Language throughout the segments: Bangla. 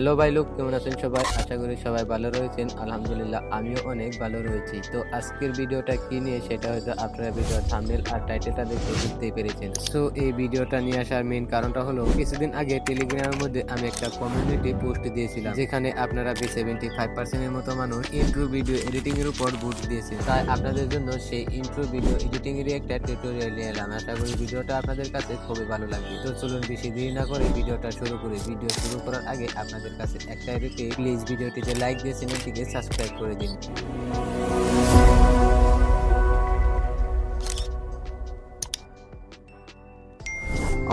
হ্যালো ভাই লোক, কেমন আছেন সবাই? আশা করি সবাই ভালো রয়েছেন। আলহামদুলিল্লাহ আমিও অনেক ভালো রয়েছি। তো আজকের ভিডিওটা কি নিয়ে সেটা হয়তো আপনারা ভিডিওর থাম্বনেল আর টাইটেলটা দেখে বুঝতেই পেরেছেন। সো এই ভিডিওটা নিয়ে আসার মেইন কারণটা হলো কিছুদিন আগে টেলিগ্রামের মধ্যে আমি একটা কমিউনিটি পোস্ট দিয়েছিলাম, যেখানে আপনারা 75% এর মতো মানুষ ইন্ট্রো ভিডিও এডিটিং এর উপর ভোট দিয়েছেন। তাই আপনাদের জন্য সেই ইন্ট্রো ভিডিও এডিটিং এর একটা টিউটোরিয়াল নিয়ে এলাম। আশা করি ভিডিওটা আপনাদের কাছে খুবই ভালো লাগবে। তো চলুন বেশি দেরি না করে ভিডিওটা শুরু করি। ভিডিও শুরু করার আগে আপনাদের কাছে একটাই রিকোয়েস্ট, প্লিজ ভিডিওটিতে লাইক দিয়ে চ্যানেলটিকে সাবস্ক্রাইব করে দিন।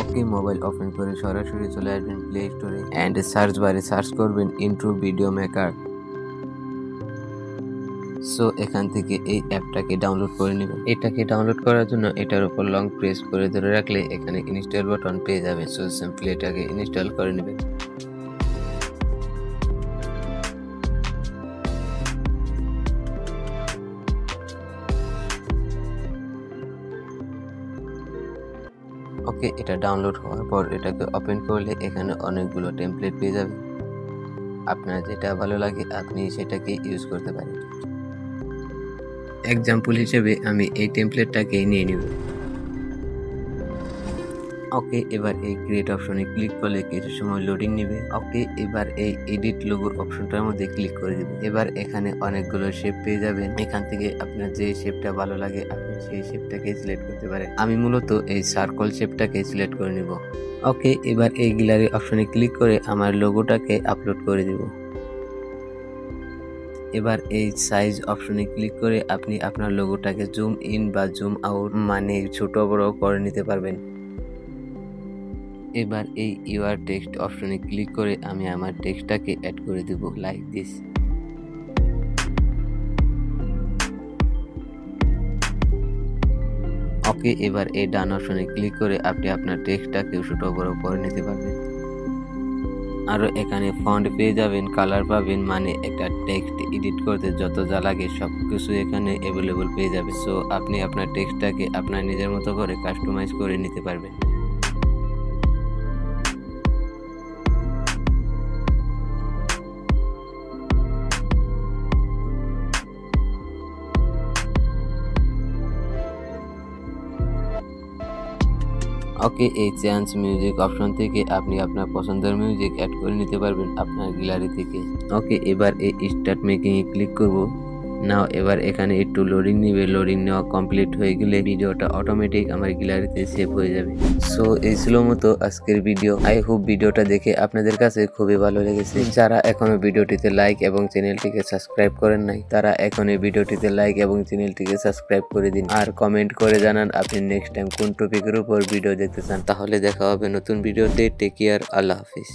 ওকে, মোবাইল ওপেন করে সরাসরি চলে আসবেন প্লে স্টোরে এন্ড সার্চ বারে সার্চ করবেন ইন্ট্রো ভিডিও মেকার। সো এখান থেকে এই অ্যাপটাকে ডাউনলোড করে নেবেন। এটাকে ডাউনলোড করার জন্য এটার উপর লং প্রেস করে ধরে রাখলে এখানে ইনস্টল বাটন পেয়ে যাবেন। সো সিম্পলি এটাকে ইনস্টল করে নেবেন। ওকে, এটা ডাউনলোড হওয়ার পর এটাকে ওপেন করলে এখানে অনেকগুলো টেমপ্লেট পেয়ে যাবেন। আপনার যেটা ভালো লাগে আপনি সেটাকে ইউজ করতে পারেন। এক্সাম্পল হিসেবে আমি এই টেমপ্লেটটাকে নিয়ে নিব। ওকে, এবার এই ক্রিয়েট অপশনে ক্লিক করলে কিছু সময় লোডিং নেবে। ওকে, এবার এই এডিট লোগোর অপশনটার মধ্যে ক্লিক করে দিবেন। এবার এখানে অনেকগুলো শেপ পেয়ে যাবেন। এখান থেকে আপনার যে শেপটা ভালো লাগে আপনি সেই শেপটাকে সিলেক্ট করতে পারেন। আমি মূলত এই সার্কেল শেপটাকে সিলেক্ট করে নিব। ওকে, এবার এই গ্যালারি অপশনে ক্লিক করে আমার লোগোটাকে আপলোড করে দিব। এবার এই সাইজ অপশনে ক্লিক করে আপনি আপনার লোগোটাকে জুম ইন বা জুম আউট মানে ছোট বড় করে নিতে পারবেন। এবার এই ইউআর টেক্সট অপশনে ক্লিক করে আমি আমার টেক্সটটাকে অ্যাড করে দেব লাইক দিস। ওকে, এবার এই ডান অপশনে ক্লিক করে আপনি আপনার টেক্সটটাকে ছোট বড় করে নিতে পারবেন। আরও এখানে ফন্ট পেয়ে যাবেন, কালার পাবেন, মানে একটা টেক্সট এডিট করতে যত যা লাগে সব কিছু এখানে অ্যাভেলেবল পেয়ে যাবে। সো আপনি আপনার টেক্সটটাকে আপনার নিজের মতো করে কাস্টমাইজ করে নিতে পারবেন। ওকে, এই চেঞ্জ মিউজিক অপশন থেকে আপনি আপনার পছন্দের মিউজিক অ্যাড করে নিতে পারবেন আপনার গ্যালারি থেকে। ওকে, এবার এই স্টার্ট মেকিং এ ক্লিক করব। নাও এবার এখানে একটু লোডিং নেবে। লোডিং নেওয়া কমপ্লিট হয়ে গেলে ভিডিওটা অটোমেটিক আমার গ্যালারিতে সেভ হয়ে যাবে। সো এই ছিল মতো আজকের ভিডিও। আই হোপ ভিডিওটা দেখে আপনাদের কাছে খুবই ভালো লেগেছে। যারা এখনো ভিডিওটিতে লাইক এবং চ্যানেলটিকে সাবস্ক্রাইব করেন নাই তারা এখন এই ভিডিওটিতে লাইক এবং চ্যানেলটিকে সাবস্ক্রাইব করে দিন। আর কমেন্ট করে জানান আপনি নেক্সট টাইম কোন টপিকের উপর ভিডিও দেখতে চান। তাহলে দেখা হবে নতুন ভিডিওতে। টেক কেয়ার, আল্লাহ হাফিজ।